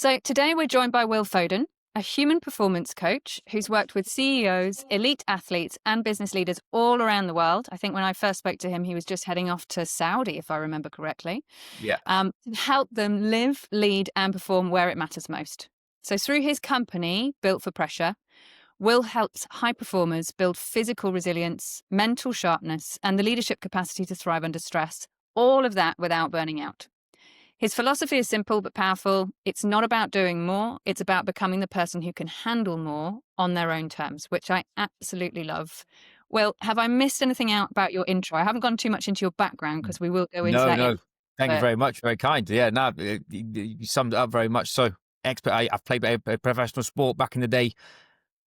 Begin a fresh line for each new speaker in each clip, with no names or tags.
So today we're joined by Will Foden, a human performance coach who's worked with CEOs, elite athletes, and business leaders all around the world. I think when I first spoke to him, he was just heading off to Saudi, if I remember correctly,
Yeah.
to help them live, lead, and perform where it matters most. So through his company, Built for Pressure, Will helps high performers build physical resilience, mental sharpness, and the leadership capacity to thrive under stress, all of that without burning out. His philosophy is simple but powerful. It's not about doing more. It's about becoming the person who can handle more on their own terms, which I absolutely love. Well, have I missed anything out about your intro? I haven't gone too much into your background because we will go into
No,
that.
no. Thank you
But
very much. Very kind. Yeah, no, you summed it up very much so. Expert. I've played a professional sport back in the day.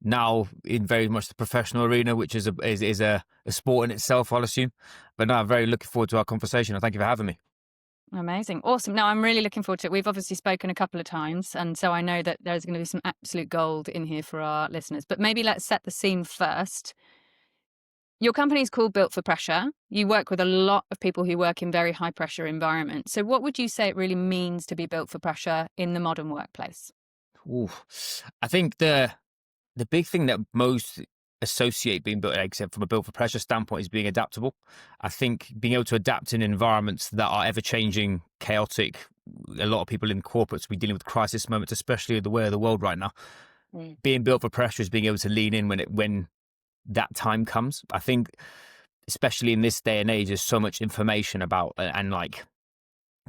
Now in very much the professional arena, which is a sport in itself, I'll assume. But no, I'm very looking forward to our conversation. And thank you for having me.
amazing. Awesome. Now, I'm really looking forward to it. We've obviously spoken a couple of times, and so I know that there's going to be some absolute gold in here for our listeners. But maybe let's set the scene first. Your company is called Built for Pressure. You work with a lot of people who work in very high pressure environments. So what would you say it really means to be built for pressure in the modern workplace?
Ooh. I think the big thing that most associate being built, except from a built for pressure standpoint, is being adaptable. I think being able to adapt in environments that are ever changing, chaotic. A lot of people in corporates will be dealing with crisis moments, especially the way of the world right now. Being built for pressure is being able to lean in when that time comes. I think, especially in this day and age, there's so much information about and like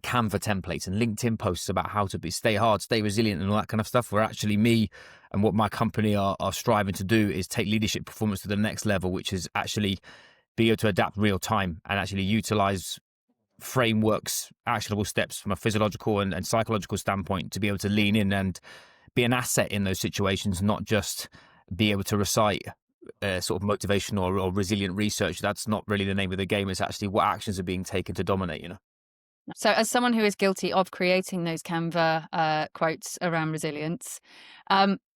Canva templates and LinkedIn posts about how to stay hard, stay resilient, and all that kind of stuff. Where actually me and what my company are striving to do is take leadership performance to the next level, which is actually be able to adapt real time and actually utilize frameworks, actionable steps from a physiological and psychological standpoint to be able to lean in and be an asset in those situations, not just be able to recite sort of motivational or resilient research. That's not really the name of the game. It's actually what actions are being taken to dominate, you know?
So as someone who is guilty of creating those Canva quotes around resilience,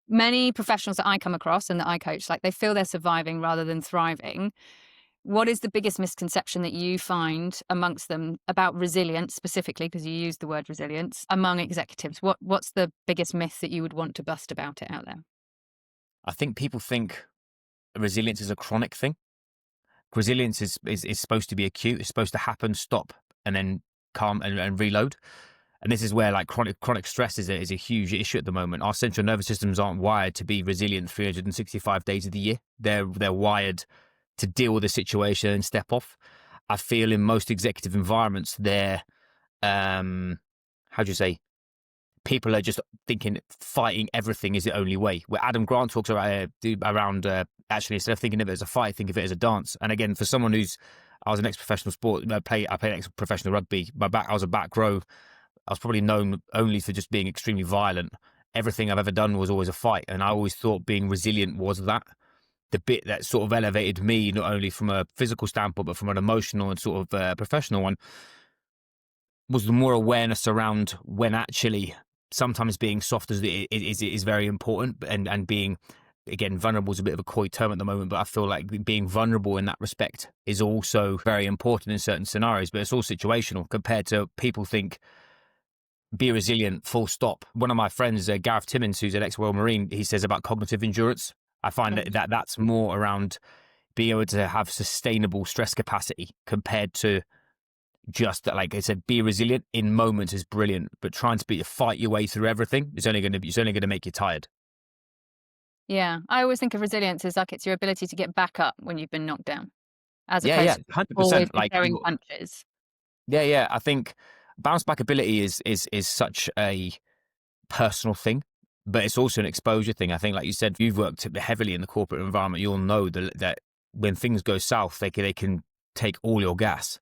many professionals that I come across and that I coach, like they feel they're surviving rather than thriving. What is the biggest misconception that you find amongst them about resilience specifically, because you use the word resilience, among executives? What's the biggest myth that you would want to bust about it out there?
I think people think resilience is a chronic thing. Resilience is supposed to be acute. It's supposed to happen, stop, and then calm and reload. And this is where like chronic stress is a huge issue at the moment. Our central nervous systems aren't wired to be resilient 365 days of the year. They're wired to deal with the situation and step off. I feel in most executive environments, they're how do you say? People are just thinking fighting everything is the only way. Where Adam Grant talks around actually, instead of thinking of it as a fight, think of it as a dance. And again, for someone I was an ex-professional sport. I played ex-professional rugby. I was a back row. I was probably known only for just being extremely violent. Everything I've ever done was always a fight, and I always thought being resilient was that. The bit that sort of elevated me, not only from a physical standpoint, but from an emotional and sort of professional one, was the more awareness around when actually sometimes being soft is very important, and being, again, vulnerable is a bit of a coy term at the moment, but I feel like being vulnerable in that respect is also very important in certain scenarios, but it's all situational compared to people think be resilient, full stop. One of my friends, Gareth Timmins, who's an ex-Royal Marine, he says about cognitive endurance. I find that's more around being able to have sustainable stress capacity compared to just that. Like I said, be resilient in moments is brilliant, but trying to fight your way through everything is only going to make you tired.
Yeah, I always think of resilience as like it's your ability to get back up when you've been knocked down, as
Yeah,
opposed to always
100%.
be
Like
throwing punches.
yeah. I think bounce back ability is such a personal thing, but it's also an exposure thing. I think, like you said, you've worked heavily in the corporate environment. You'll know that when things go south, they can take all your gas.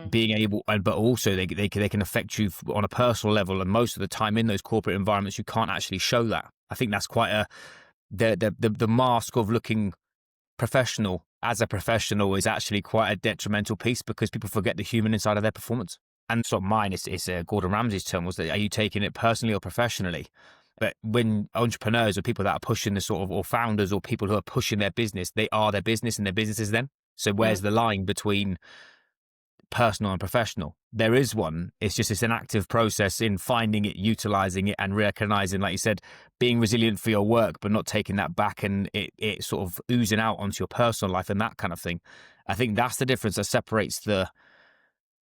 Being able, but also they can affect you on a personal level. And most of the time in those corporate environments, you can't actually show that. I think that's quite the mask of looking professional as a professional is actually quite a detrimental piece, because people forget the human inside of their performance. And it's not mine, it's Gordon Ramsay's term, was that, are you taking it personally or professionally? But when entrepreneurs or people that are pushing the sort of, or founders or people who are pushing their business, they are their business and their business is them. So where's the line between personal and professional. There is one. It's an active process in finding it, utilizing it, and recognizing, like you said, being resilient for your work, but not taking that back and it sort of oozing out onto your personal life and that kind of thing. I think that's the difference that separates the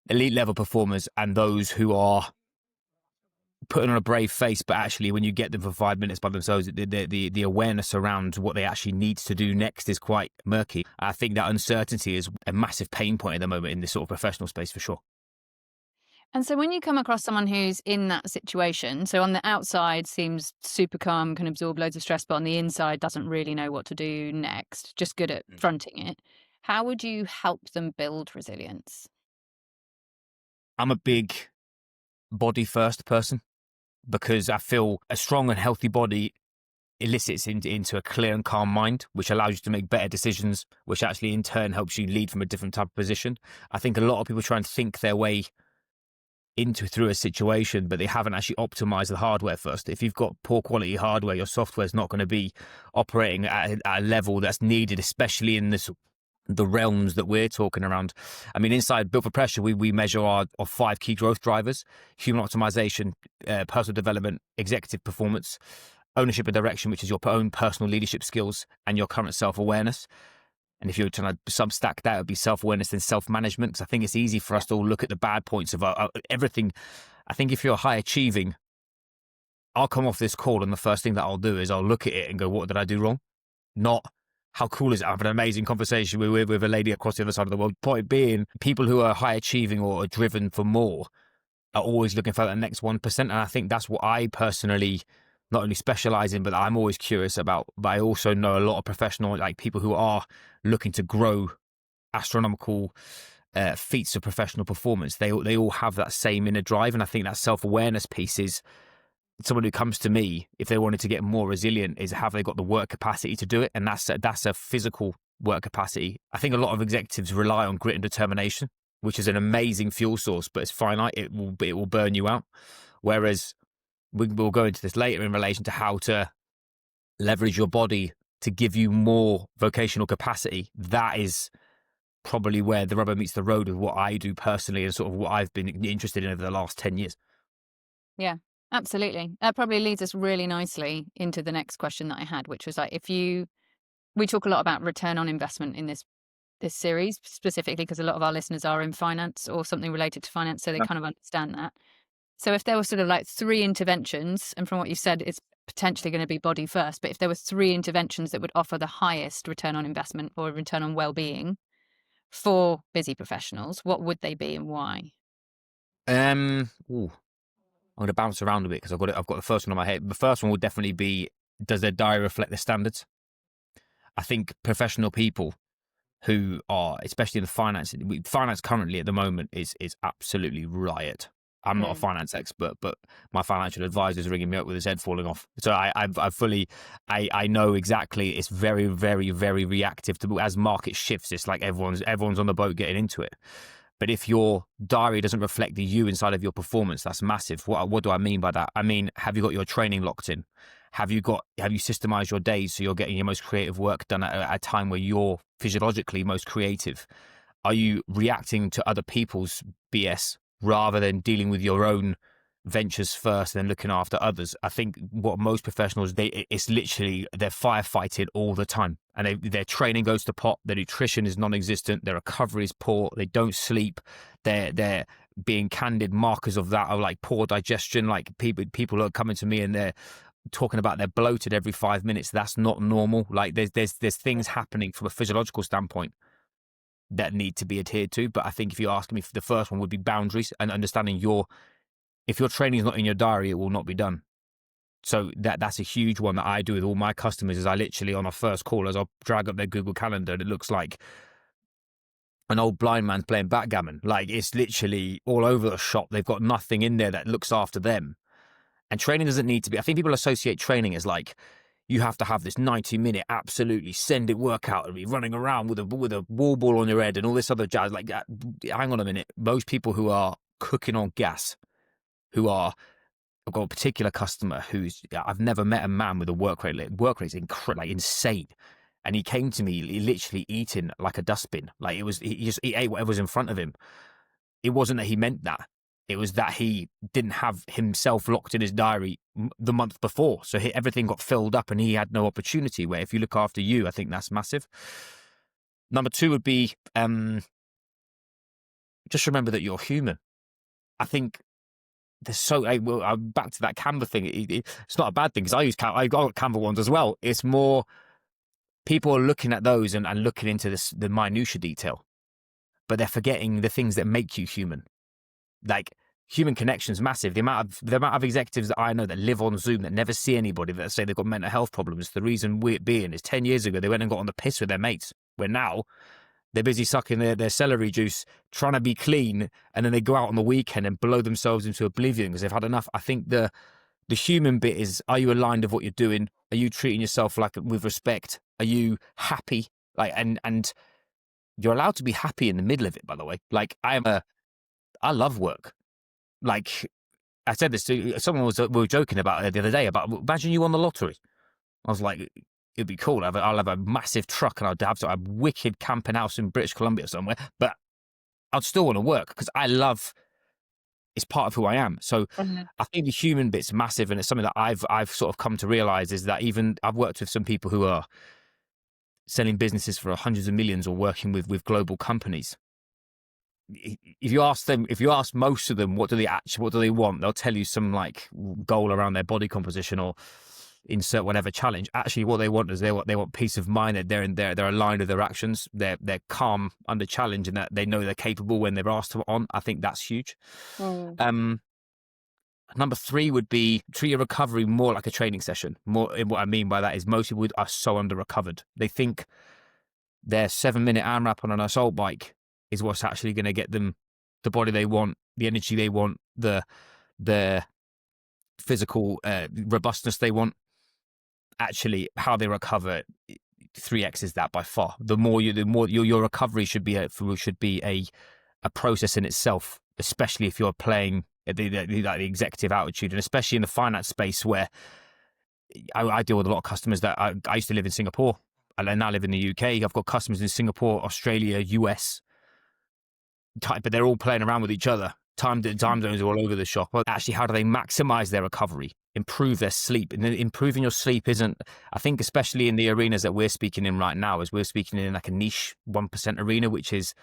elite level performers and those who are putting on a brave face, but actually when you get them for 5 minutes by themselves, the awareness around what they actually need to do next is quite murky. I think that uncertainty is a massive pain point at the moment in this sort of professional space for sure.
And so when you come across someone who's in that situation, so on the outside seems super calm, can absorb loads of stress, but on the inside doesn't really know what to do next, just good at fronting it, how would you help them build resilience?
I'm a big body first person because I feel a strong and healthy body elicits into a clear and calm mind, which allows you to make better decisions, which actually in turn helps you lead from a different type of position. I think a lot of people try and think their way through a situation, but they haven't actually optimized the hardware first. If you've got poor quality hardware, your software is not going to be operating at a level that's needed, especially in the realms that we're talking around. I mean, inside Built for Pressure, we measure our 5 key growth drivers: human optimization, personal development, executive performance, ownership and direction, which is your own personal leadership skills, and your current self-awareness. And if you were trying to substack that, it would be self-awareness and self-management, because I think it's easy for us to all look at the bad points of everything. I think if you're high achieving, I'll come off this call and the first thing that I'll do is I'll look at it and go, what did I do wrong? Not how cool is it? I have an amazing conversation with a lady across the other side of the world. Point being, people who are high achieving or are driven for more are always looking for that next 1%. And I think that's what I personally not only specialize in, but I'm always curious about. But I also know a lot of professional, like people who are looking to grow astronomical feats of professional performance. They all have that same inner drive. And I think that self-awareness piece is someone who comes to me, if they wanted to get more resilient, is have they got the work capacity to do it? And that's a physical work capacity. I think a lot of executives rely on grit and determination, which is an amazing fuel source, but it's finite. It will burn you out. Whereas we'll go into this later in relation to how to leverage your body to give you more vocational capacity. That is probably where the rubber meets the road with what I do personally and sort of what I've been interested in over the last 10 years.
Yeah, absolutely. That probably leads us really nicely into the next question that I had, which was like, we talk a lot about return on investment in this series, specifically because a lot of our listeners are in finance or something related to finance, so they kind of understand that. So if there were sort of like 3 interventions, and from what you said, it's potentially going to be body first, but if there were 3 interventions that would offer the highest return on investment or return on well-being for busy professionals, what would they be and why?
I'm going to bounce around a bit because I've got the first one on my head. The first one would definitely be, does their diary reflect their standards? I think professional people who are, especially in the finance currently at the moment is absolutely riot. I'm not a finance expert, but my financial advisor is ringing me up with his head falling off. So I know exactly. It's very, very, very reactive to as market shifts. It's like everyone's on the boat getting into it. But if your diary doesn't reflect the you inside of your performance, that's massive. What do I mean by that? I mean, have you got your training locked in? Have you systemized your days so you're getting your most creative work done at a time where you're physiologically most creative? Are you reacting to other people's BS rather than dealing with your own ventures first and then looking after others? I think what most professionals, it's literally they're firefighting all the time, and their training goes to pot, their nutrition is non-existent, their recovery is poor, they don't sleep, they're being candid markers of that are like poor digestion. Like people are coming to me and they're talking about they're bloated every 5 minutes. That's not normal. Like there's things happening from a physiological standpoint that need to be adhered to. But I think if you ask me, the first one would be boundaries and understanding if your training is not in your diary, it will not be done. So that's a huge one that I do with all my customers is I literally on our first call, as I'll drag up their Google Calendar, and it looks like an old blind man's playing backgammon. Like it's literally all over the shop. They've got nothing in there that looks after them. And training doesn't need to be, I think people associate training as like, you have to have this 90-minute absolutely send it workout and be running around with a wall ball on your head and all this other jazz. Like, hang on a minute. Most people who are cooking on gas, I've got a particular customer I've never met a man with a work rate. Work rate's like insane. And he came to me literally eating like a dustbin. Like he ate whatever was in front of him. it wasn't that he meant that. It was that he didn't have himself locked in his diary the month before. So everything got filled up and he had no opportunity, where if you look after you, I think that's massive. Number two would be just remember that you're human. I think there's I'm back to that Canva thing. It's not a bad thing, because I got Canva ones as well. It's more people are looking at those and looking into the minutia detail, but they're forgetting the things that make you human. Like, human connection is massive. The amount of executives that I know that live on Zoom that never see anybody, that say they've got mental health problems. The reason being is 10 years ago they went and got on the piss with their mates, where now they're busy sucking their celery juice, trying to be clean, and then they go out on the weekend and blow themselves into oblivion because they've had enough. I think the human bit is, are you aligned with what you're doing? Are you treating yourself with respect? Are you happy? Like, and you're allowed to be happy in the middle of it, by the way. Like, I love work. Like, I said this to someone, we were joking about it the other day, about, imagine you won the lottery. I was like, it'd be cool. I'll have a massive truck and I'd have a wicked camping house in British Columbia somewhere, but I'd still want to work because it's part of who I am. So I think the human bit's massive, and it's something that I've sort of come to realize, is that even I've worked with some people who are selling businesses for hundreds of millions or working with global companies. If you ask most of them what do they want, they'll tell you some like goal around their body composition or insert whatever challenge. Actually, what they want is they want peace of mind, that they're aligned with their actions, they're calm under challenge, and that they know they're capable when they're asked to on. I think that's huge. Number three would be treat your recovery more like a training session. What I mean by that is most people are so under recovered. They think their 7-minute AMRAP on an assault bike is what's actually going to get them the body they want, the energy they want, the physical robustness they want. Actually, how they recover 3x is that by far. The more your recovery should be a process in itself, especially if you're playing at the executive altitude, and especially in the finance space, where I deal with a lot of customers that I used to live in Singapore, and I now live in the UK. I've got customers in Singapore, Australia, US, but they're all playing around with each other. Time zones are all over the shop. But actually, how do they maximize their recovery, improve their sleep? And then improving your sleep isn't, I think, especially in the arenas that we're speaking in right now, is we're speaking in like a niche 1% arena, which is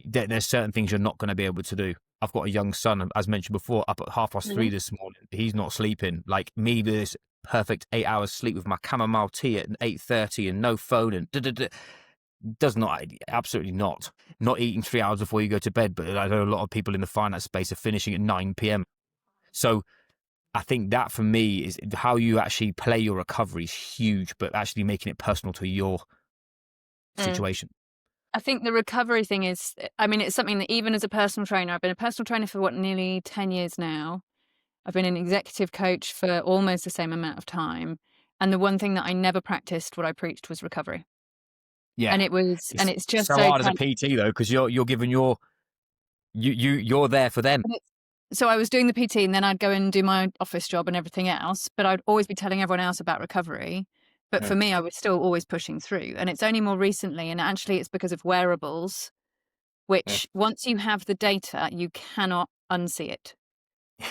there's certain things you're not going to be able to do. I've got a young son, as mentioned before, up at 3:30 this morning. He's not sleeping. Like me, this perfect 8 hours sleep with my chamomile tea at 8:30 and no phone and does not, absolutely not eating 3 hours before you go to bed. But I know a lot of people in the finance space are finishing at 9 p.m. So I think that for me is how you actually play your recovery is huge, but actually making it personal to your situation.
I think the recovery thing is, I mean, it's something that even as a personal trainer, I've been a personal trainer for nearly 10 years now. I've been an executive coach for almost the same amount of time. And the one thing that I never practiced, what I preached, was recovery.
Yeah.
And it's just
so hard as a PT though, because you're giving you're there for them.
So I was doing the PT and then I'd go and do my office job and everything else, but I'd always be telling everyone else about recovery. But for me, I was still always pushing through. And it's only more recently, and actually it's because of wearables, which once you have the data, you cannot unsee it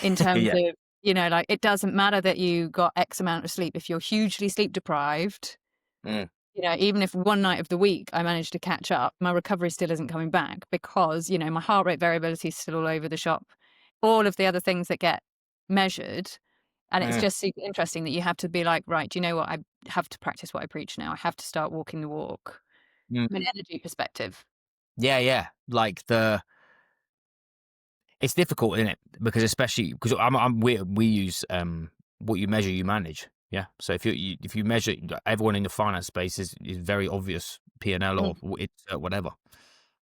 in terms of, like, it doesn't matter that you got X amount of sleep. If you're hugely sleep deprived, even if one night of the week I managed to catch up, my recovery still isn't coming back because, my heart rate variability is still all over the shop. All of the other things that get measured. And it's just super interesting that you have to be like, right, do you know what? I have to practice what I preach now. I have to start walking the walk from an energy perspective.
Yeah. Like it's difficult, isn't it? Because especially because we use what you measure, you manage. Yeah. So if you measure, everyone in the finance space is very obvious P&L or it's whatever.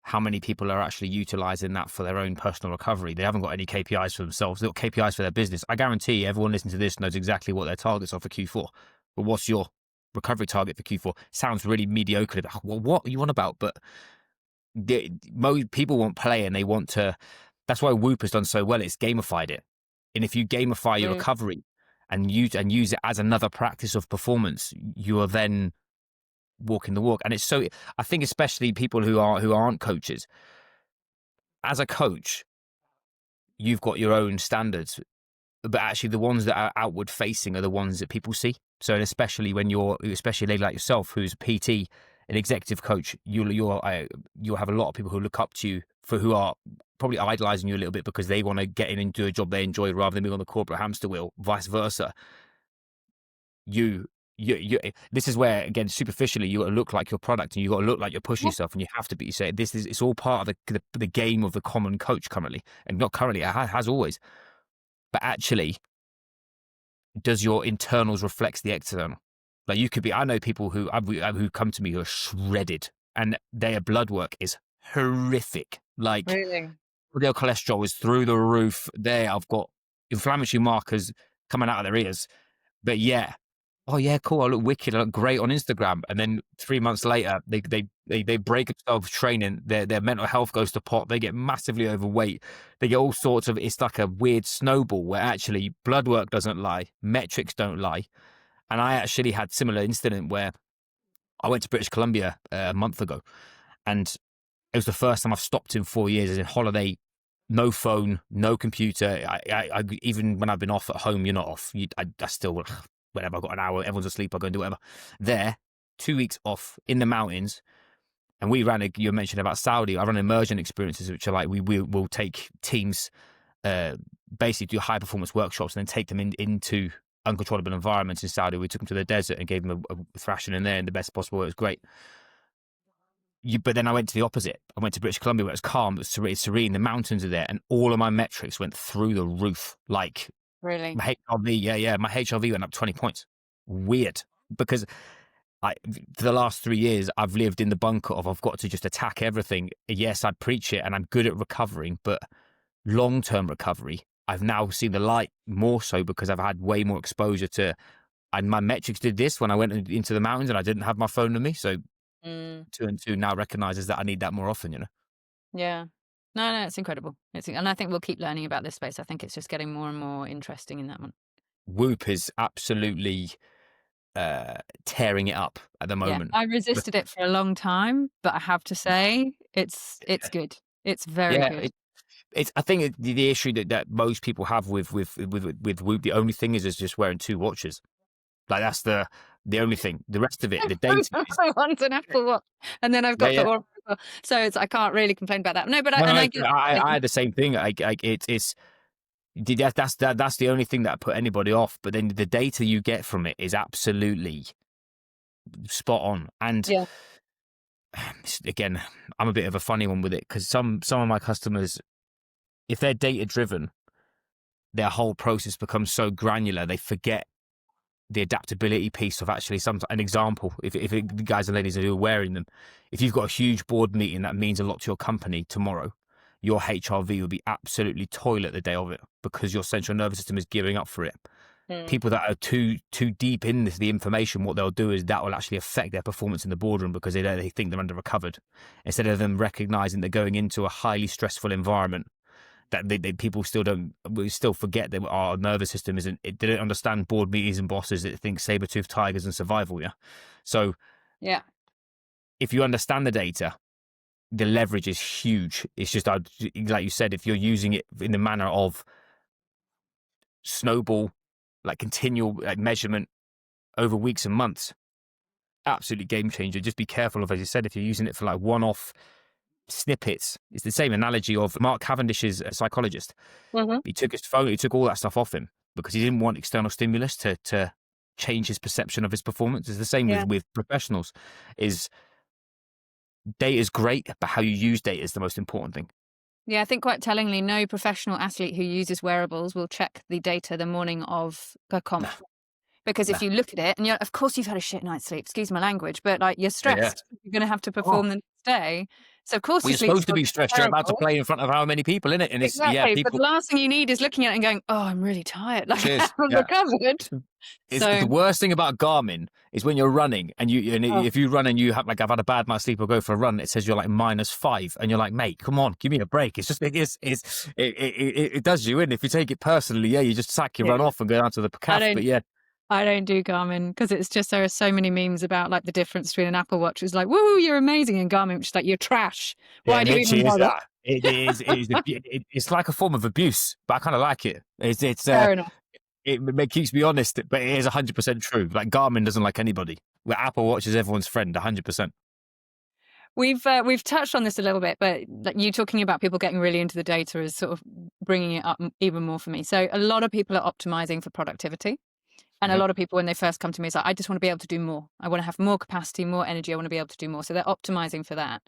How many people are actually utilizing that for their own personal recovery? They haven't got any KPIs for themselves. They've got KPIs for their business. I guarantee everyone listening to this knows exactly what their targets are for Q4. But what's your recovery target for Q4? Sounds really mediocre. Well, what are you on about? But most people want play and they want to. That's why Whoop has done so well. It's gamified it. And if you gamify your recovery and use it as another practice of performance, you are then walking the walk. And it's so, I think especially people who aren't coaches, as a coach, you've got your own standards, but actually the ones that are outward facing are the ones that people see. So, and especially when especially a lady like yourself, who's a PT, an executive coach, you'll have a lot of people who look up to you who are probably idolizing you a little bit because they want to get in and do a job they enjoy rather than being on the corporate hamster wheel, vice versa. You, this is where, again, superficially, you got to look like your product and you got to look like you're pushing
Yeah.
yourself, and you have to be. You say it's all part of the game of the common coach currently, and not currently, it has always. But actually, does your internals reflect the external? Like, you could be, I know people who come to me who are shredded and their blood work is horrific. Like,
Really?
their cholesterol is through the roof. I've got inflammatory markers coming out of their ears. But yeah, oh yeah, cool. I look wicked. I look great on Instagram. And then 3 months later, they break themselves training. Their mental health goes to pot. They get massively overweight. They get all sorts of. It's like a weird snowball where actually blood work doesn't lie, metrics don't lie. And I actually had similar incident where I went to British Columbia a month ago, and it was the first time I've stopped in 4 years as in holiday. No phone, no computer. I even when I've been off at home, you're not off. I still, whenever I've got an hour, everyone's asleep, I go and do whatever. There, 2 weeks off in the mountains, and we ran. You mentioned about Saudi. I run immersion experiences, which are like we will take teams, basically do high performance workshops, and then take them into uncontrollable environments in Saudi. We took them to the desert and gave them a thrashing in there in the best possible way. It was great. But then I went to the opposite. I went to British Columbia where it was calm, it was serene. The mountains are there, and all of my metrics went through the roof. Like,
Really?
my HRV, my HRV went up 20 points. Weird, because for the last 3 years, I've lived in the bunker of I've got to just attack everything. Yes, I preach it, and I'm good at recovering, but long-term recovery, I've now seen the light more so because I've had way more exposure to, and my metrics did this when I went into the mountains and I didn't have my phone with me. So 2 and 2 now recognizes that I need that more often,
Yeah. No, it's incredible. And I think we'll keep learning about this space. I think it's just getting more and more interesting in that one.
Whoop is absolutely tearing it up at the
Yeah,
moment.
I resisted it for a long time, but I have to say it's good. It's very
Yeah,
good.
it's. I think the issue that most people have with Whoop, the only thing is just wearing 2 watches. Like, that's the only thing. The rest of it, the data is.
I want an Apple Watch, and then I've
Yeah,
got the
yeah.
Aura as well. So I can't really complain about that. No, but
No,
I get
I had the same thing. It's that's the only thing that put anybody off. But then the data you get from it is absolutely spot on. And
yeah,
again, I'm a bit of a funny one with it because some of my customers, if they're data driven, their whole process becomes so granular they forget the adaptability piece of actually an example. If the guys and ladies who are wearing them, if you've got a huge board meeting that means a lot to your company tomorrow, your HRV will be absolutely toilet the day of it because your central nervous system is gearing up for it. People that are too deep in the information, what they'll do is that will actually affect their performance in the boardroom because they think they're under recovered, instead of them recognizing they're going into a highly stressful environment. That people we still forget that our nervous system they don't understand board meetings and bosses that think saber-toothed tigers and survival. Yeah. So
yeah,
if you understand the data, the leverage is huge. It's just, like you said, if you're using it in the manner of snowball, like continual measurement over weeks and months, absolutely game changer. Just be careful of, as you said, if you're using it for like one-off snippets. It's the same analogy of Mark Cavendish's psychologist. He took his phone, he took all that stuff off him because he didn't want external stimulus to change his perception of his performance. It's the same
yeah.
with professionals. Data is great, but how you use data is the most important thing.
Yeah, I think quite tellingly, no professional athlete who uses wearables will check the data the morning of a comp.
Nah,
Because if
nah.
you look at it, and of course you've had a shit night's sleep, excuse my language, but like you're
Yeah.
stressed, you're going to have to
Oh,
perform the next day. So of course
well,
your
you're
sleep's
supposed to be stressed. You're about to
terrible.
play in front of how many people in it, and
Exactly. But the
people.
last thing you need is looking at it and going, oh, I'm really tired. Like I
Cheers.
haven't
Yeah.
recovered.
It's the
So
worst thing about Garmin is when you're running and
oh,
if you run and you have like, I've had a bad night's sleep or go for a run, it says you're like -5 and you're like, mate, come on, give me a break. It's just it does you in. If you take it personally, yeah, you just sack your
yeah.
run off and go down to the calf. But yeah,
I don't do Garmin because it's just there are so many memes about like the difference between an Apple Watch. It's like, woo, you're amazing, and Garmin, which is like you're trash.
yeah,
Why do you even
literally is
bother?
that. It's like a form of abuse, but I kind of like it.
Fair enough.
It keeps me honest, but it is 100% true. Like Garmin doesn't like anybody. Where Apple Watch is everyone's friend, 100%.
We've touched on this a little bit, but you talking about people getting really into the data is sort of bringing it up even more for me. So a lot of people are optimizing for productivity. And a
Yeah.
lot of people, when they first come to me, it's like, I just want to be able to do more. I want to have more capacity, more energy. I want to be able to do more. So they're optimizing for that.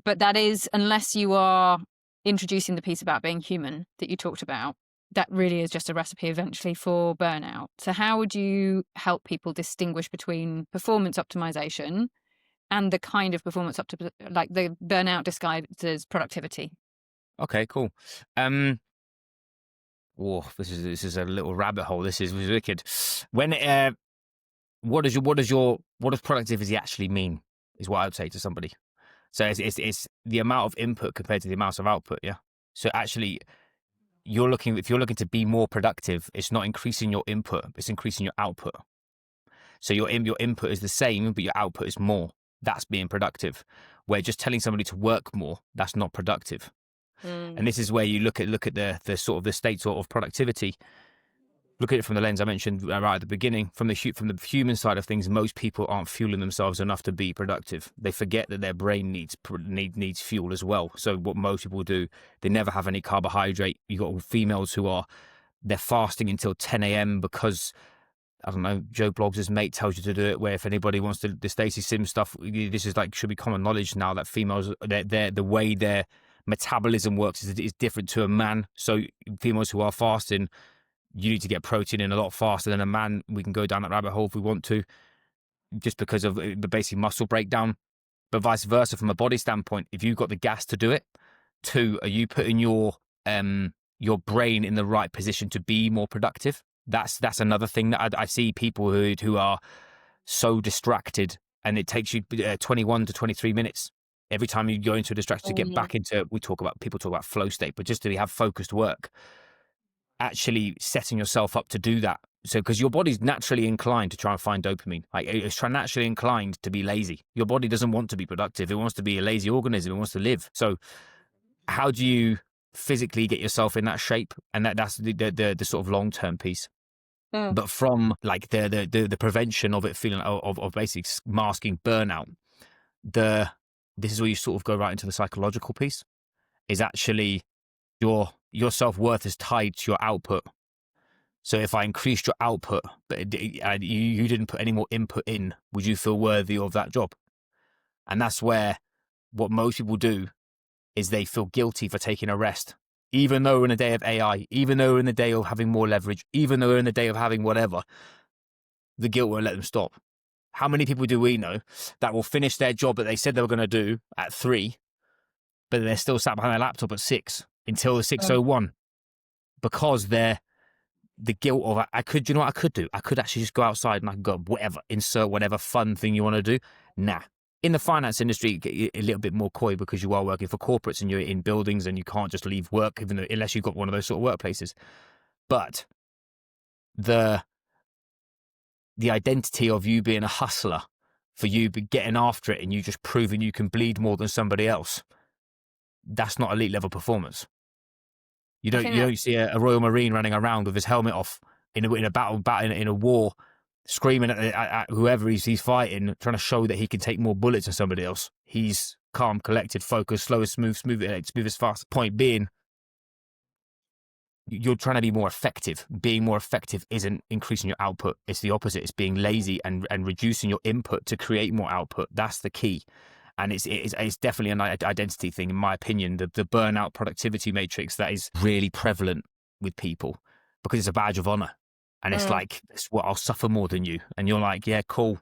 But that is, unless you are introducing the piece about being human that you talked about, that really is just a recipe eventually for burnout. So how would you help people distinguish between performance optimization and the kind of performance like the burnout disguised as productivity?
Okay, cool. Oh, this is a little rabbit hole. This is wicked. When what does productivity actually mean? Is what I would say to somebody. So it's the amount of input compared to the amount of output. Yeah. So actually, if you're looking to be more productive, it's not increasing your input, it's increasing your output. So your input is the same, but your output is more. That's being productive. Where just telling somebody to work more, that's not productive. And this is where you look at the sort of the state sort of productivity. Look at it from the lens I mentioned right at the beginning. From the human side of things, most people aren't fueling themselves enough to be productive. They forget that their brain needs fuel as well. So what most people do, they never have any carbohydrate. You got females who they're fasting until 10 a.m. because I don't know, Joe Bloggs' mate tells you to do it. Where if anybody wants to, the Stacey Sims stuff, this is like should be common knowledge now that females, the way their metabolism works is different to a man. So females who are fasting, you need to get protein in a lot faster than a man. We can go down that rabbit hole if we want to, just because of the basic muscle breakdown. But vice versa, from a body standpoint, if you've got the gas to do it, two, are you putting your brain in the right position to be more productive? That's another thing that I see people who are so distracted, and it takes you 21 to 23 minutes every time you go into a distraction to get back into. People talk about flow state, but just to have focused work, actually setting yourself up to do that. So because your body's naturally inclined to try and find dopamine, like it's naturally inclined to be lazy. Your body doesn't want to be productive; it wants to be a lazy organism. It wants to live. So how do you physically get yourself in that shape? And that's the sort of long term piece. But from like the prevention of it feeling of basically masking burnout, this is where you sort of go right into the psychological piece. Is actually your self-worth is tied to your output. So if I increased your output, but you didn't put any more input in, would you feel worthy of that job? And that's where what most people do is they feel guilty for taking a rest. Even though we're in a day of AI, even though we're in the day of having more leverage, even though we're in the day of having whatever, the guilt won't let them stop. How many people do we know that will finish their job that they said they were going to do at 3, but they're still sat behind their laptop at 6 until the 6:01 because the guilt of I could, you know what I could do? I could actually just go outside and I could go insert whatever fun thing you want to do. Nah. In the finance industry, a little bit more coy because you are working for corporates and you're in buildings and you can't just leave work unless you've got one of those sort of workplaces. But the identity of you being a hustler, for you getting after it and you just proving you can bleed more than somebody else, that's not elite level performance. You don't see a Royal Marine running around with his helmet off in a battle in a war, screaming at whoever he's fighting, trying to show that he can take more bullets than somebody else. He's calm, collected, focused, slow as smooth as fast. Point being, you're trying to be more effective. Being more effective isn't increasing your output. It's the opposite. It's being lazy and reducing your input to create more output. That's the key. And it's definitely an identity thing, in my opinion. The burnout productivity matrix that is really prevalent with people because it's a badge of honor. And it's like, it's what, I'll suffer more than you. And you're like, yeah, cool.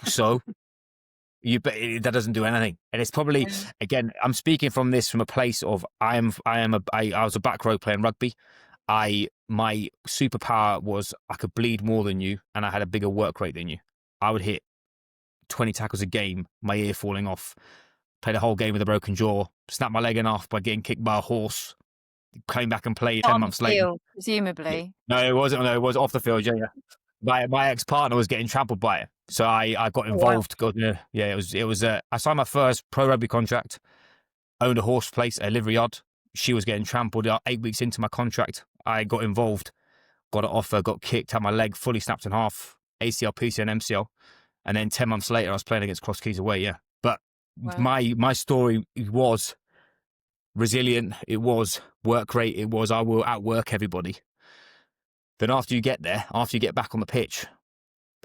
So that doesn't do anything. And it's probably, again, I'm speaking from a place of I was a back row playing rugby. My superpower was I could bleed more than you and I had a bigger work rate than you. I would hit 20 tackles a game, my ear falling off, played a whole game with a broken jaw, snapped my leg in half by getting kicked by a horse, came back and played 10 months later.
Presumably.
No, it wasn't. No, it was off the field. Yeah, yeah. my ex partner was getting trampled by it, so I got
Oh, wow.
involved. Yeah, it was. I signed my first pro rugby contract. Owned a horse place, a livery yard. She was getting trampled. 8 weeks into my contract, I got involved. Got an offer. Got kicked. Had my leg fully snapped in half. ACL, PCL, and MCL. And then 10 months later, I was playing against Cross Keys away. Yeah, but
Wow.
my story was resilient. It was work rate. It was I will outwork everybody. Then after you get there, after you get back on the pitch,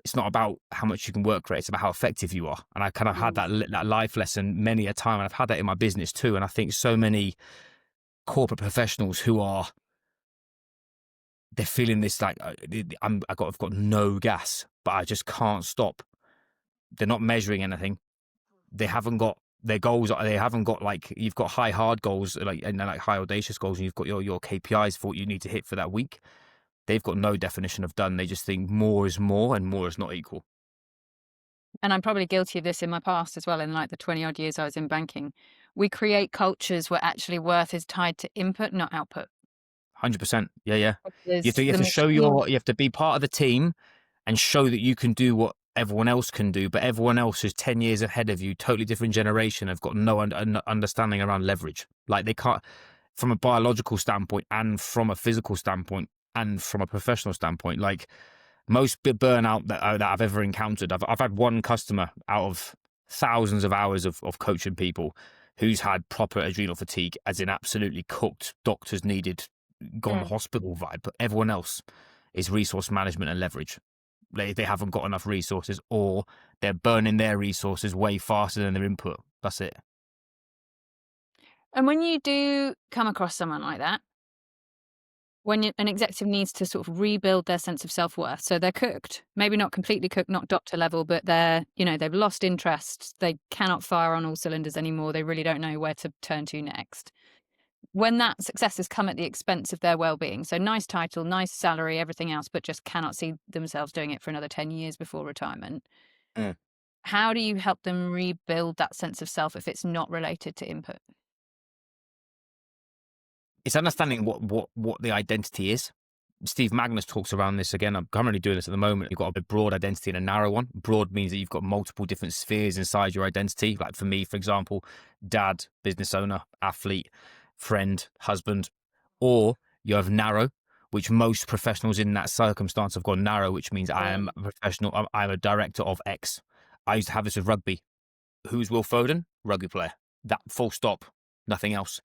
it's not about how much you can work rate. It's about how effective you are. And I kind of had
Mm.
that life lesson many a time. And I've had that in my business too. And I think so many corporate professionals who are they're feeling this like I've got no gas, but I just can't stop. They're not measuring anything. They haven't got their goals. They haven't got like you've got high hard goals like and like high audacious goals, and you've got your KPIs for what you need to hit for that week. They've got no definition of done. They just think more is more and more is not equal.
And I'm probably guilty of this in my past as well, in like the 20 odd years I was in banking. We create cultures where actually worth is tied to input, not output.
100%. Yeah, yeah.
Because
You have
the
to show
machine,
you have to be part of the team and show that you can do what everyone else can do, but everyone else who's 10 years ahead of you, totally different generation, have got no understanding around leverage. Like they can't, from a biological standpoint and from a physical standpoint and from a professional standpoint, like most burnout that I've ever encountered, I've had one customer out of thousands of hours of coaching people who's had proper adrenal fatigue, as in absolutely cooked, doctors needed, gone
mm.
hospital vibe, but everyone else is resource management and leverage. They haven't got enough resources, or they're burning their resources way faster than their input. That's it.
And when you do come across someone like that, when an executive needs to sort of rebuild their sense of self-worth, so they're cooked, maybe not completely cooked, not doctor level, but they're, they've lost interest. They cannot fire on all cylinders anymore. They really don't know where to turn to next. When that success has come at the expense of their well-being, so nice title, nice salary, everything else, but just cannot see themselves doing it for another 10 years before retirement.
Mm.
How do you help them rebuild that sense of self if it's not related to input?
It's understanding what the identity is. Steve Magnus talks around this again. I'm currently doing this at the moment. You've got a broad identity and a narrow one. Broad means that you've got multiple different spheres inside your identity. Like for me, for example, dad, business owner, athlete, friend, husband. Or you have narrow, which most professionals in that circumstance have gone narrow, which means I am a professional. I'm a director of X. I used to have this with rugby. Who's Will Foden? Rugby player. That full stop. Nothing else.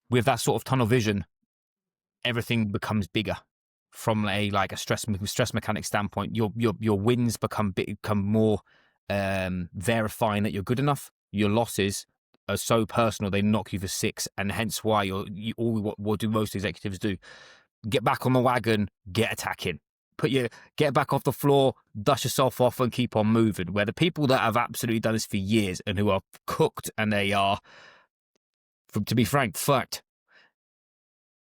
With that sort of tunnel vision, everything becomes bigger from a stress mechanic standpoint. Your wins become more verifying that you're good enough. Your losses are so personal, they knock you for six, and hence why what do most executives do? Get back on the wagon, get attacking. Get back off the floor, dust yourself off, and keep on moving. Where the people that have absolutely done this for years and who are cooked and they are, to be frank, fucked.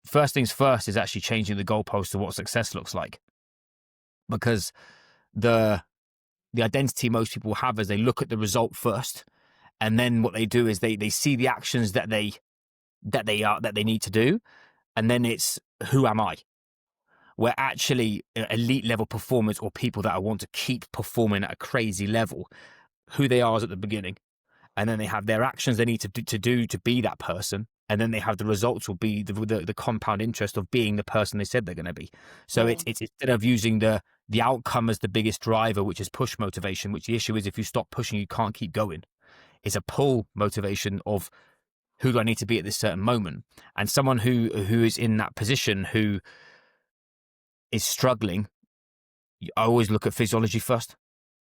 First things first is actually changing the goalpost to what success looks like, because the identity most people have is they look at the result first, and then what they do is they see the actions that they need to do, and then it's who am I? Where actually elite level performers or people that I want to keep performing at a crazy level, who they are is at the beginning, and then they have their actions they need to do to be that person, and then they have the results will be the compound interest of being the person they said they're going to be. So it's instead of using the outcome as the biggest driver, which is push motivation, which the issue is if you stop pushing, you can't keep going. It's a pull motivation of who do I need to be at this certain moment, and someone who is in that position who is struggling. I always look at physiology first,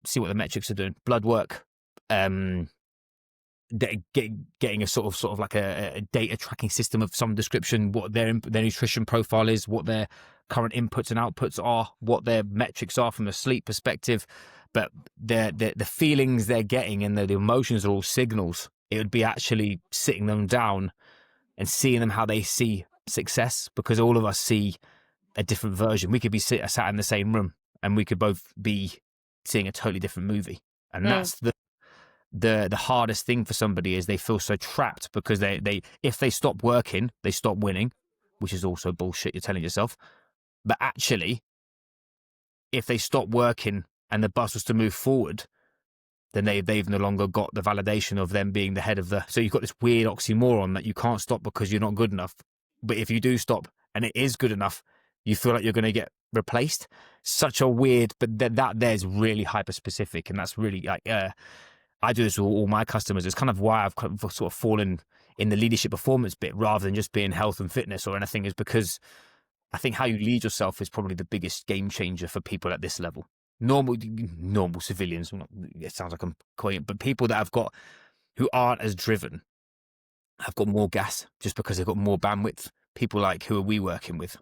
see what the metrics are doing, blood work, getting a sort of like a data tracking system of some description, what their nutrition profile is, what their current inputs and outputs are, what their metrics are from a sleep perspective. But the feelings they're getting and the emotions are all signals. It would be actually sitting them down and seeing them how they see success, because all of us see a different version. We could be sat in the same room and we could both be seeing a totally different movie. And that's the hardest thing for somebody, is they feel so trapped because they if they stop working, they stop winning, which is also bullshit you're telling yourself. But actually, if they stop working and the bus was to move forward, then they've no longer got the validation of them being the head of the. So you've got this weird oxymoron that you can't stop because you're not good enough. But if you do stop and it is good enough, you feel like you're going to get replaced. Such a weird, but that there's really hyper specific, and that's really like I do this with all my customers. It's kind of why I've sort of fallen in the leadership performance bit rather than just being health and fitness or anything, is because I think how you lead yourself is probably the biggest game changer for people at this level. Normal civilians. It sounds like I'm quoting, but people that who aren't as driven have got more gas just because they've got more bandwidth. People like who are we working with?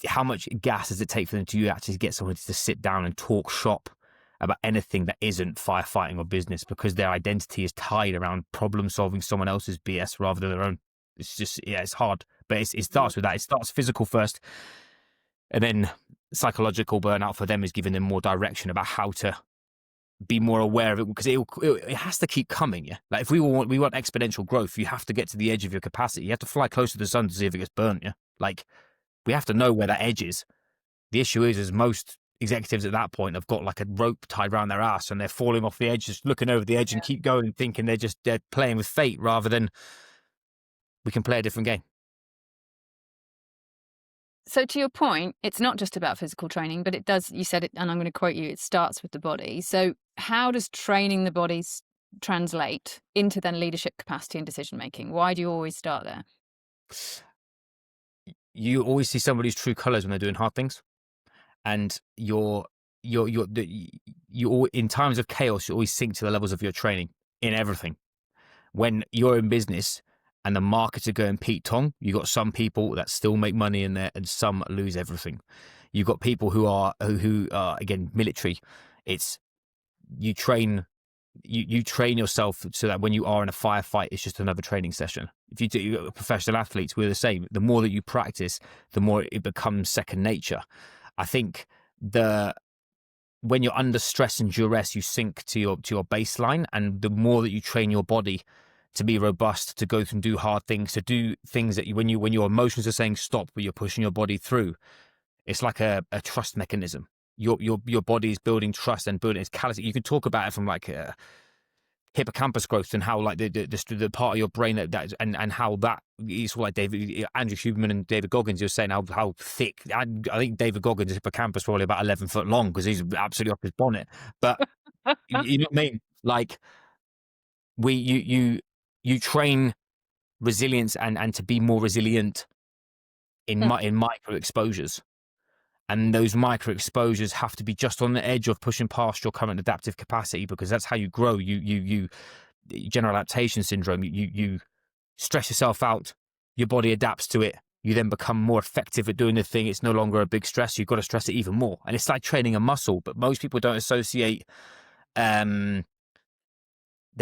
How much gas does it take for them to actually get someone to sit down and talk shop about anything that isn't firefighting or business, because their identity is tied around problem solving someone else's BS rather than their own. It's just, it's hard, but it starts with that. It starts physical first, and then psychological burnout for them is giving them more direction about how to be more aware of it, because it has to keep coming. Yeah, like if we want exponential growth, you have to get to the edge of your capacity. You have to fly close to the sun to see if it gets burnt. Yeah, like we have to know where that edge is. The issue is most executives at that point have got like a rope tied around their ass and they're falling off the edge, just looking over the edge and keep going and thinking they're playing with fate rather than we can play a different game.
So to your point, it's not just about physical training, but it does, you said it, and I'm going to quote you, it starts with the body. So how does training the body translate into then leadership capacity and decision making? Why do you always start there?
You always see somebody's true colors when they're doing hard things, and you in times of chaos, you always sink to the levels of your training in everything. When you're in business and the markets are going Pete Tong, you got some people that still make money in there and some lose everything. You've got people who are again military. It's you train yourself so that when you are in a firefight, it's just another training session. If you do professional athletes, we're the same. The more that you practice, the more it becomes second nature. I think when you're under stress and duress, you sink to your baseline, and the more that you train your body to be robust, to go and do hard things, to do things that when your emotions are saying stop, but you're pushing your body through, it's like a trust mechanism. Your body is building trust and building its callous. You can talk about it from like hippocampus growth and how like the part of your brain that and how that is like Andrew Huberman and David Goggins. You're saying how thick. I think David Goggins' hippocampus probably about 11 foot long because he's absolutely off his bonnet. But you know what I mean? Like you train resilience and to be more resilient in micro exposures. And those micro exposures have to be just on the edge of pushing past your current adaptive capacity, because that's how you grow. You general adaptation syndrome. You stress yourself out, your body adapts to it. You then become more effective at doing the thing. It's no longer a big stress. You've got to stress it even more. And it's like training a muscle, but most people don't associate. They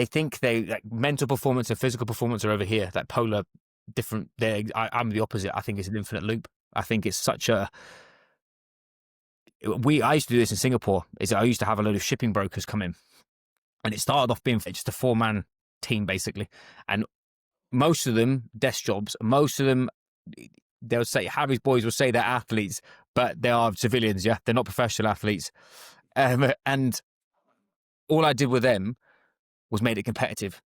think like mental performance and physical performance are over here, like polar different. I'm the opposite. I think it's an infinite loop. I think it's such a. I used to do this in Singapore. I used to have a load of shipping brokers come in, and it started off being just a 4-man team basically, and most of them desk jobs. Most of them, they'll say Harry's boys will say they're athletes, but they are civilians. Yeah, they're not professional athletes, and all I did with them was made it competitive.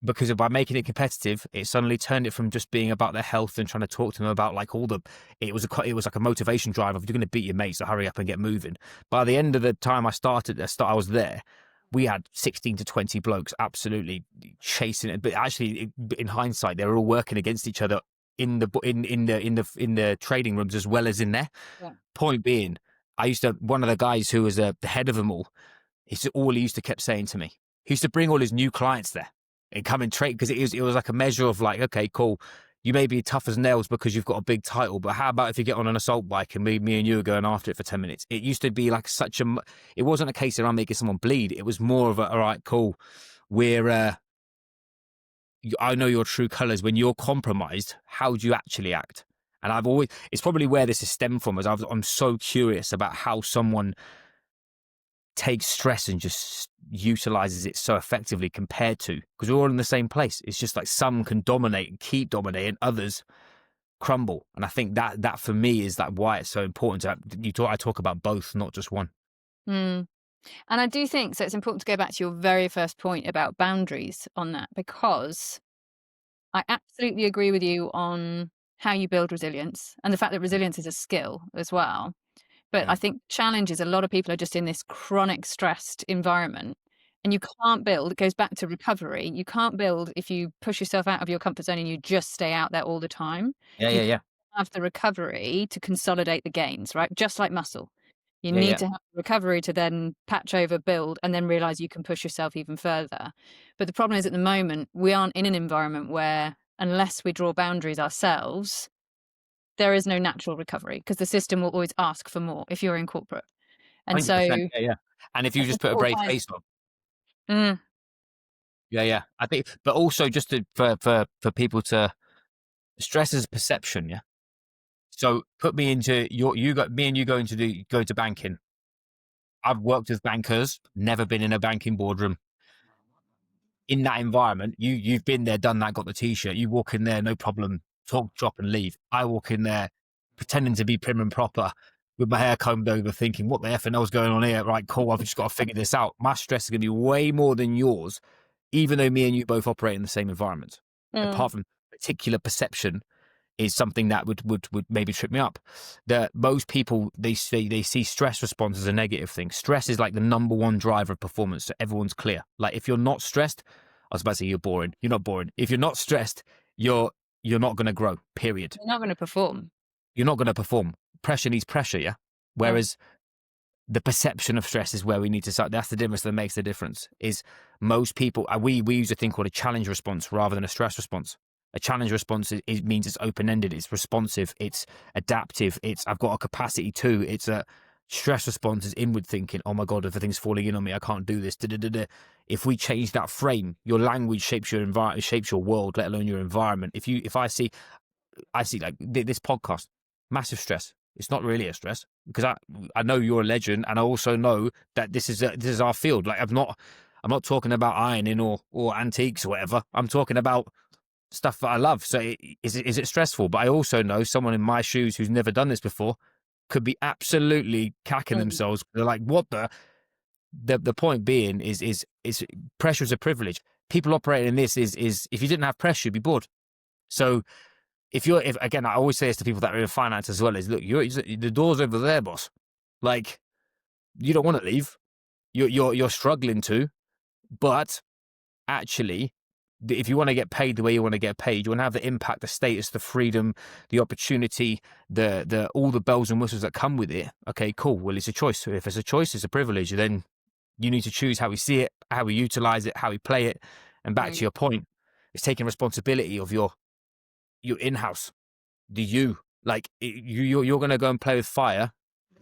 Because by making it competitive, it suddenly turned it from just being about their health and trying to talk to them about like it was like a motivation drive of you're going to beat your mates, so hurry up and get moving. By the end of the time I was there, we had 16 to 20 blokes absolutely chasing it. But actually, in hindsight, they were all working against each other in the trading rooms as well as in there. Yeah. Point being, one of the guys who was the head of them all, all he used to kept saying to me, he used to bring all his new clients there and come and trade, because it was like a measure of like, okay, cool, you may be tough as nails because you've got a big title, but how about if you get on an assault bike and me and you are going after it for 10 minutes? It used to be like it wasn't a case of I'm making someone bleed. It was more of all right, cool, I know your true colors. When you're compromised, how do you actually act? And it's probably where this is stemmed from, I'm so curious about how someone takes stress and just utilizes it so effectively compared to, because we're all in the same place. It's just like some can dominate and keep dominating, others crumble. And I think that for me is that why it's so important I talk about both, not just one.
Mm. And I do think so. It's important to go back to your very first point about boundaries on that, because I absolutely agree with you on how you build resilience and the fact that resilience is a skill as well. But
Yeah.
I think challenge is a lot of people are just in this chronic stressed environment, and you can't build. It goes back to recovery. You can't build if you push yourself out of your comfort zone and you just stay out there all the time.
Yeah,
You
yeah,
can't
yeah.
have the recovery to consolidate the gains, right? Just like muscle. You
Yeah,
need
yeah.
to have recovery to then patch over, build, and then realize you can push yourself even further. But the problem is at the moment, we aren't in an environment where, unless we draw boundaries ourselves, there is no natural recovery because the system will always ask for more if you're in corporate. And so
100%.
I
Yeah, yeah. And if you
think
just put a
it all
brave
ties.
face on.
Mm,
Yeah, yeah. I think, but also just for people to stress is perception. Yeah. So put me into you got me and you go to banking. I've worked with bankers, never been in a banking boardroom. In that environment, you've been there, done that, got the t-shirt. You walk in there, no problem, talk, drop, and leave. I walk in there, pretending to be prim and proper, with my hair combed over, thinking, "What the f and is going on here?" Right, cool. I've just got to figure this out. My stress is going to be way more than yours, even though me and you both operate in the same environment.
mm.
Apart from particular perception, is something that would maybe trip me up. That most people they see stress response as a negative thing. Stress is like the number one driver of performance. So everyone's clear. Like if you're not stressed, I was about to say you're boring. You're not boring. If you're not stressed, you're not going to grow. Period.
You're not going to perform.
You're not going to perform. Pressure needs pressure. Yeah.
Mm.
Whereas the perception of stress is where we need to start. That's the difference that makes the difference. Is most people we use a thing called a challenge response rather than a stress response. A challenge response it means it's open ended, it's responsive, it's adaptive, it's I've got a capacity to. It's a stress response is inward thinking. Oh my god, everything's falling in on me. I can't do this. Da-da-da-da. If we change that frame, your language shapes your environment, shapes your world, let alone your environment. If I see like this podcast, massive stress. It's not really a stress because I know you're a legend, and I also know that this is our field. Like I'm not talking about ironing or antiques or whatever. I'm talking about stuff that I love. So is it stressful? But I also know someone in my shoes who's never done this before could be absolutely cacking
Mm.
themselves. They're like, what the point being is pressure is a privilege. People operating in this is if you didn't have pressure, you'd be bored. So if again, I always say this to people that are in finance as well, is look, the door's over there, boss. Like you don't want to leave. You're struggling to, but actually, if you want to get paid the way you want to get paid, you want to have the impact, the status, the freedom, the opportunity, the all the bells and whistles that come with it. Okay, cool. Well, it's a choice. So if it's a choice, it's a privilege. Then you need to choose how we see it, how we utilize it, how we play it. And back to
Mm.
your point, it's taking responsibility of your in-house. Do you like you're going to go and play with fire?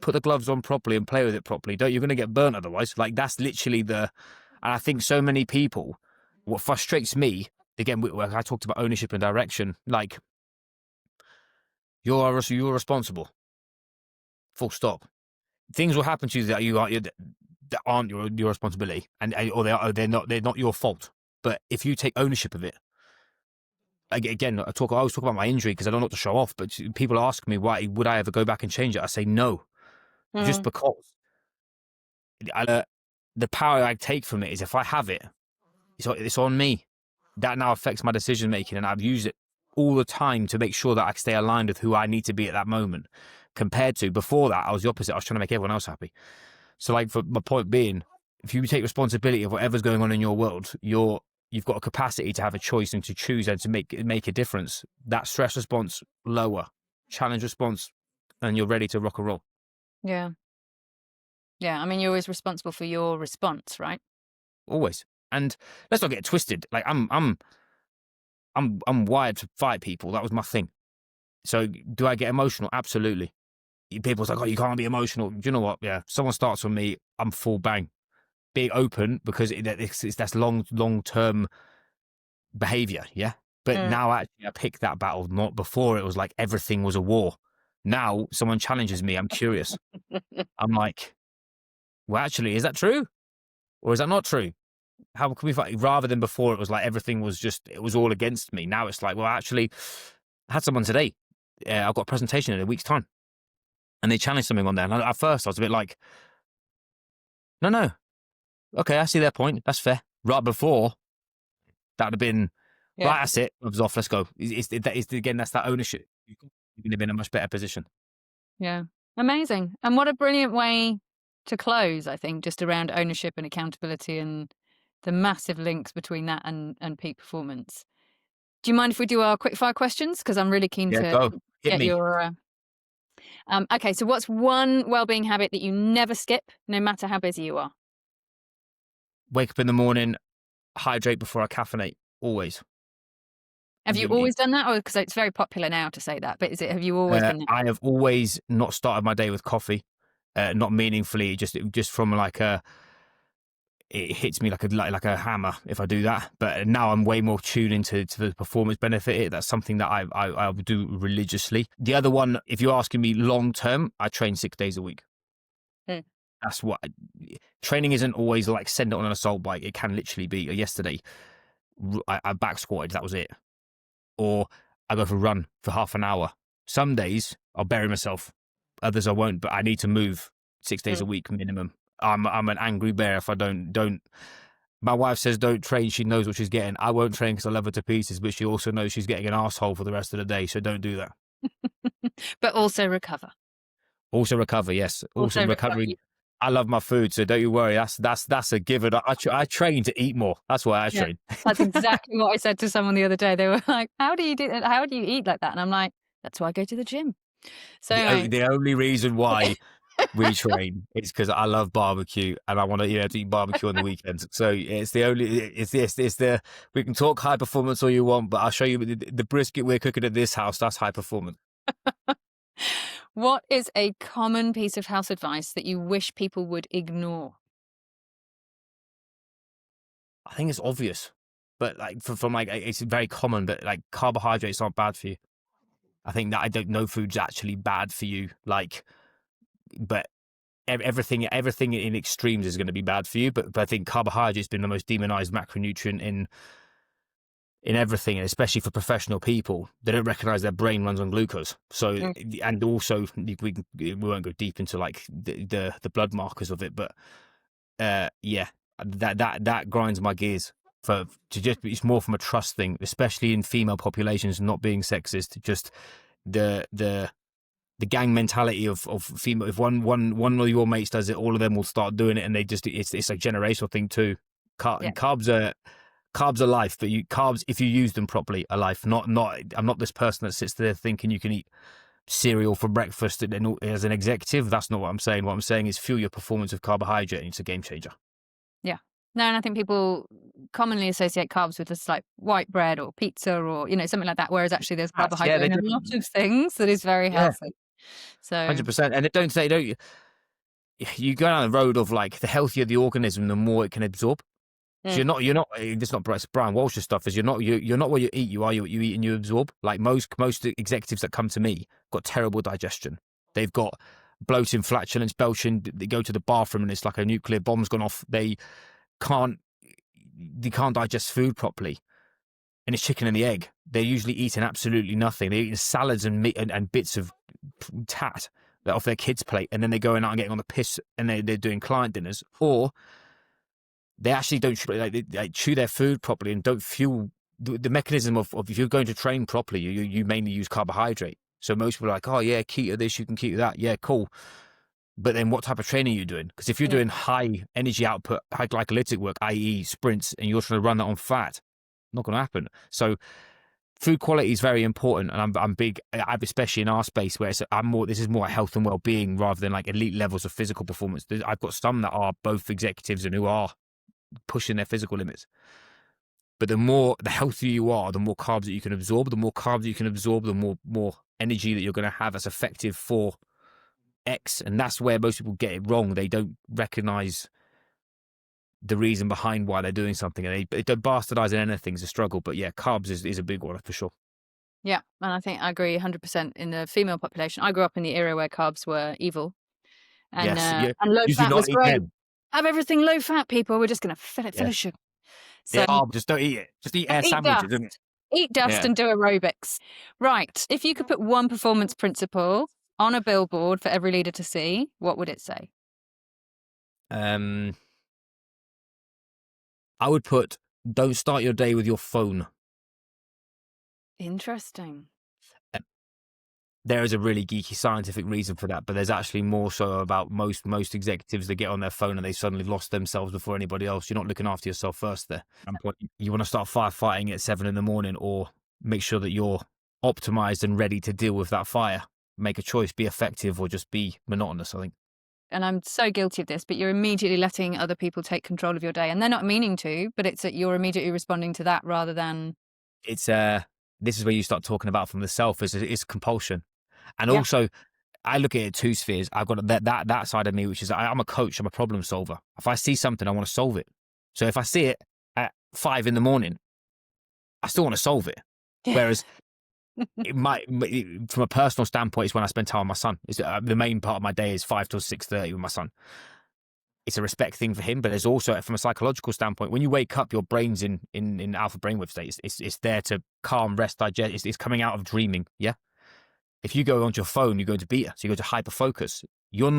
Put the gloves on properly and play with it properly. Don't you're going to get burnt otherwise. Like that's literally and I think so many people. What frustrates me again, when I talked about ownership and direction, like you're responsible. Full stop. Things will happen to you that aren't your responsibility, and or they're not your fault. But if you take ownership of it, again, I always talk about my injury because I don't know what to show off. But people ask me why would I ever go back and change it? I say no, just
Mm.
because the power I take from it is if I have it, it's on me. That now affects my decision making, and I've used it all the time to make sure that I stay aligned with who I need to be at that moment. Compared to before that, I was the opposite. I was trying to make everyone else happy. So, like, for my point being, if you take responsibility of whatever's going on in your world, you've got a capacity to have a choice and to choose and to make a difference. That stress response lower, challenge response, and you're ready to rock and roll.
Yeah. Yeah. I mean, you're always responsible for your response, right?
Always. And let's not get it twisted. Like I'm wired to fight people. That was my thing. So do I get emotional? Absolutely. People's like, oh, you can't be emotional. Do you know what? Yeah. Someone starts with me, I'm full bang. Being open because that's long term behavior. Yeah. But
Mm.
now actually I pick that battle. Not before it was like everything was a war. Now someone challenges me. I'm curious. I'm like, well, actually, is that true? Or is that not true? How can we fight? Rather than before, it was like everything was just, it was all against me. Now it's like, well, actually, I had someone today. I've got a presentation in a week's time, and they challenged something on there. And at first, I was a bit like, no, no, okay, I see their point. That's fair. Right before, that would have been,
Yeah.
right, that's it. I was off. Let's go. Again, that's that ownership. You could have been in a much better position.
Yeah. Amazing. And what a brilliant way to close, I think, just around ownership and accountability and the massive links between that and peak performance. Do you mind if we do our quick fire questions? Because I'm really keen
Yeah,
to
go. Hit
get
me.
your. Okay, so what's one well-being habit that you never skip, no matter how busy you are?
Wake up in the morning, hydrate before I caffeinate. Always.
Have you always done that, or because it's very popular now to say that? But have you always been that?
I have always not started my day with coffee, not meaningfully, just from like it hits me like a hammer if I do that. But now I'm way more tuned into the performance benefit. That's something that I would do religiously. The other one, if you're asking me long term, I train 6 days a week.
Hmm.
That's what training isn't always like send it on an assault bike. It can literally be yesterday. I back squatted. That was it. Or I go for a run for half an hour. Some days I'll bury myself. Others I won't, but I need to move 6 days a week minimum. I'm an angry bear if I don't. My wife says don't train. She knows what she's getting. I won't train because I love her to pieces, but she also knows she's getting an asshole for the rest of the day. So don't do that.
But also recover.
Also recover, yes. Also
Also recover.
recovery. I love my food, so don't you worry. That's a given. I train to eat more. That's why I
Yeah,
train.
that's exactly what I said to someone the other day. They were like, "How do you do that? How do you eat like that?" And I'm like, "That's why I go to the gym." So anyway,
The only reason why we train is because I love barbecue and I want to to eat barbecue on the weekends. So it's the only it's the we can talk high performance all you want, but I'll show you the brisket we're cooking at this house. That's high performance.
what is a common piece of health advice that you wish people would ignore?
I think it's obvious, but like from like it's very common. But like carbohydrates aren't bad for you. I think that I don't know food's actually bad for you. Like, but everything in extremes is going to be bad for you. But I think carbohydrates been the most demonized macronutrient in everything, and especially for professional people, they don't recognize their brain runs on glucose. So,
Mm.
and also we won't go deep into like the blood markers of it, but yeah, that grinds my gears. It's more from a trust thing, especially in female populations, not being sexist, just the gang mentality of female. If one of your mates does it, all of them will start doing it, and it's a generational thing too.
Yeah,
Carbs are life, but carbs, if you use them properly, are life. Not. I'm not this person that sits there thinking you can eat cereal for breakfast and as an executive. That's not what I'm saying. What I'm saying is fuel your performance with carbohydrate, and it's a game changer.
yeah. No, and I think people commonly associate carbs with just like white bread or pizza or something like that. Whereas actually, there's
Yeah,
carbohydrate
they
in a
do.
lot of things that is very
Yeah,
healthy. So
100%. And it don't say don't you go down the road of like the healthier the organism, the more it can absorb. So
mm,
you're not. It's not Brian Walsh's stuff. Is you're not what you eat. You are what you eat and you absorb. Like most executives that come to me got terrible digestion. They've got bloating, flatulence, belching. They go to the bathroom and it's like a nuclear bomb's gone off. Can't they can't digest food properly. And it's chicken and the egg. They're usually eating absolutely nothing. They're eating salads and meat and bits of tat off their kids' plate, and then they're going out and getting on the piss, and they're doing client dinners, or they actually don't they chew their food properly and don't fuel the mechanism of if you're going to train properly, you mainly use carbohydrate. So most people are like, oh yeah, keto this, you can keto that, yeah, cool. But then what type of training are you doing? Because if you're
mm,
doing high energy output, high glycolytic work, i.e. sprints, and you're trying to run that on fat, not going to happen. So food quality is very important, and I'm big, especially in our space where this is more health and well-being rather than like elite levels of physical performance. I've got some that are both executives and who are pushing their physical limits. But the healthier you are, the more carbs that you can absorb. The more carbs you can absorb, the more energy that you're going to have that's effective for X. And that's where most people get it wrong. They don't recognize the reason behind why they're doing something, and they don't bastardize anything is a struggle. But yeah, carbs is a big one for sure.
yeah, and I think I agree 100% in the female population. I grew up in the era where carbs were evil, and
Yes, yeah.
low
You do
fat was
not eat
great.
them.
Have everything low fat, people. We're just going to fill it full
Yeah,
of sugar.
yeah.
So
Oh, just don't eat it. Just eat
don't
air
eat
sandwiches,
dust.
isn't it?
Eat dust
Yeah.
and do aerobics. Right. If you could put one performance principle on a billboard for every leader to see, what would it say?
I would put, don't start your day with your phone.
Interesting.
There is a really geeky scientific reason for that, but there's actually more so about most executives that get on their phone and they suddenly lost themselves before anybody else. You're not looking after yourself first there. You want to start firefighting at 7 a.m, or make sure that you're optimized and ready to deal with that fire. Make a choice, be effective or just be monotonous, I think.
And I'm so guilty of this, but you're immediately letting other people take control of your day. And they're not meaning to, but it's that you're immediately responding to that rather than.
It's this is where you start talking about from the self is compulsion. And
Yeah.
also I look at it two spheres. I've got that side of me, which is I'm a coach, I'm a problem solver. If I see something, I want to solve it. So if I see it at 5 a.m, I still want to solve it. Whereas it might, from a personal standpoint, it's when I spend time with my son. It's, the main part of my day is 5 till 6:30 with my son. It's a respect thing for him, but there's also, from a psychological standpoint, when you wake up, your brain's in alpha brainwave state. It's there to calm, rest, digest. It's coming out of dreaming. Yeah. If you go onto your phone, you go to beta, so you go to hyper focus. You're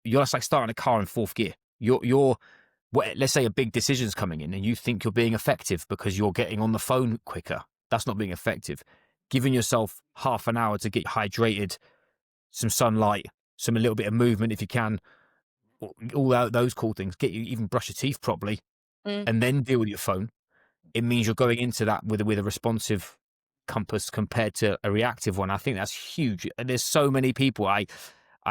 just like starting a car in fourth gear. Let's say a big decision's coming in and you think you're being effective because you're getting on the phone quicker. That's not being effective. Giving yourself half an hour to get hydrated, some sunlight, a little bit of movement if you can, all those cool things. Even brush your teeth properly,
Mm.
and then deal with your phone. It means you're going into that with a responsive compass compared to a reactive one. I think that's huge. And there's so many people I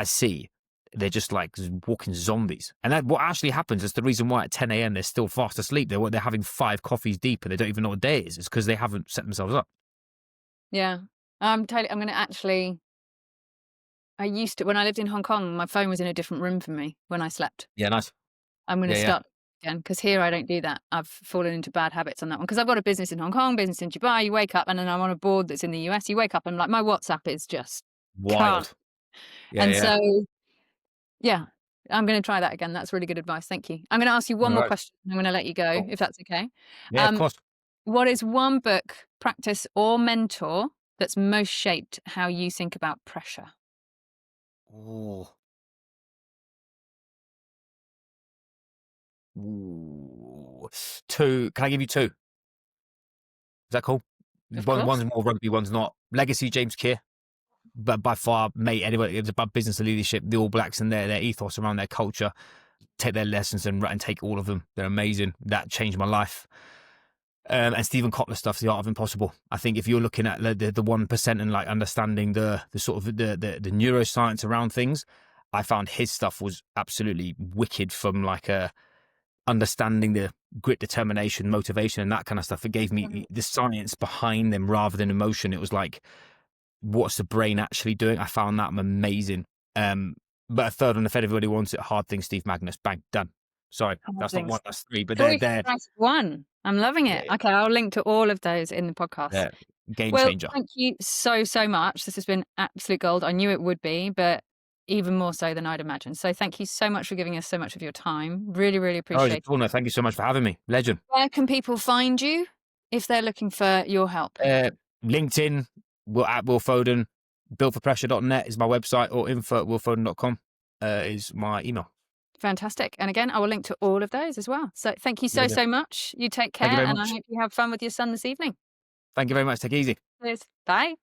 see, they're just like walking zombies. And that what actually happens is the reason why at 10 a.m. they're still fast asleep. They're having 5 coffees deep and they don't even know what day it is. It's because they haven't set themselves up.
Yeah. I'm going to actually. I used to, when I lived in Hong Kong, my phone was in a different room from me when I slept.
Yeah, nice.
I'm going to
Yeah, yeah.
start again because here I don't do that. I've fallen into bad habits on that one because I've got a business in Hong Kong, business in Dubai. You wake up and then I'm on a board that's in the US. You wake up and like my WhatsApp is just can't.
Wild. Yeah,
And
yeah.
so, yeah, I'm going to try that again. That's really good advice. Thank you. I'm going to ask you one
No
more
worries.
question. I'm going to let you go
Cool.
if that's okay.
Yeah, of course.
What is one book, practice, or mentor that's most shaped how you think about pressure?
Oh. Ooh. 2. Can I give you 2? Is that cool?
Of
One's
course.
more rugby, one's not. Legacy, James Keir. But by far, mate, anyway, it was about business and leadership. The All Blacks and their ethos around their culture. Take their lessons and take all of them. They're amazing. That changed my life. And Stephen Kotler's stuff, The Art of Impossible. I think if you're looking at the 1% and like understanding the sort of the neuroscience around things, I found his stuff was absolutely wicked from like understanding the grit, determination, motivation, and that kind of stuff. It gave me the science behind them rather than emotion. It was like, what's the brain actually doing? I found that amazing. But a third one, if everybody wants it, Hard Thing, Steve Magnus, bang, done. Sorry, that's not one, that's 3, but
Choice
they're
price one. I'm loving it.
yeah,
Okay, I'll link to all of those in the podcast.
they're game
Well,
changer.
thank you so, so much. This has been absolute gold. I knew it would be, but even more so than I'd imagined. So thank you so much for giving us so much of your time. Really, really
Oh,
appreciate it.
no, thank you so much for having me. Legend.
Where can people find you if they're looking for your help?
LinkedIn, at Will Foden, builtforpressure.net is my website, or info@willfoden.com is my email.
Fantastic. And again, I will link to all of those as well. So thank you so,
Legend.
so much. You take care,
Thank you very
and I
much.
hope you have fun with your son this evening.
Thank you very much. Take it easy.
Cheers. Bye.